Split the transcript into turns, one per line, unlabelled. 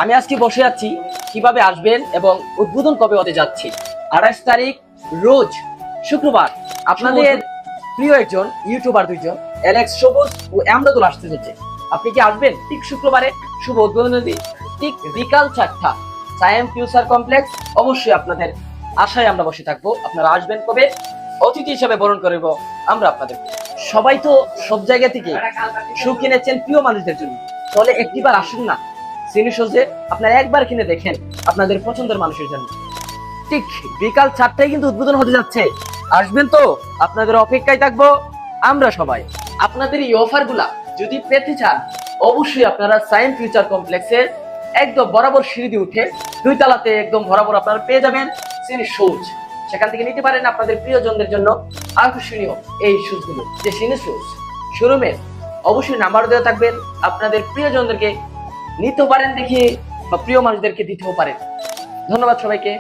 আমি আজকে বসে আছি কিভাবে আসবেন এবং উদ্বোধন কবে হতে যাচ্ছে। 28 তারিখ রোজ শুক্রবার আপনাদের প্রিয় একজন ইউটিউবার দুইজন অ্যালেক্স সবুজ ও এমদাদুল আসতে যাচ্ছে। আপনি কি আসবেন? ঠিক শুক্রবারে শুভ উদ্বোধনী দিন, ঠিক বিকাল 4টা, সায়েম ফিউচার কমপ্লেক্স। অবশ্যই আপনাদের আশায় আমরা বসে থাকবো। আপনারা আসবেন কবে? অতিথি হিসাবে বরণ করব আমরা আপনাদের। সবাই তো সব জায়গা থেকে শু কিনেছেন প্রিয় মানুষদের জন্য, তাহলে একটিবার আসুন না সিনি শোজে, আপনারা একবার কিনে দেখেন আপনাদের পছন্দের মানুষের জন্য। ঠিক বিকাল 4টায় কিন্তু উদ্বোধন হতে যাচ্ছে। আসবেন তো? আপনাদের অপেক্ষায় থাকবো আমরা সবাই। আপনাদের এই অফার গুলা যদি পেতে চান, অবশ্যই আপনারা সায়েম ফিউচার কমপ্লেক্সের একদম বরাবর সিঁড়ি দিয়ে উঠে 2 তলাতে একদম বরাবর আপনারা পেয়ে যাবেন সিনি শুজ। সেখান থেকে নিতে পারেন আপনাদের প্রিয়জনদের জন্য আকর্ষণীয় এই শুজগুলো, যে সিনি শুজ শোরুমের অবশ্যই নাম্বার দেওয়া থাকবেন। আপনাদের প্রিয়জনদেরকে নিতে পারেন দেখে, বা প্রিয় মানুষদেরকে দিতেও পারেন। ধন্যবাদ সবাইকে।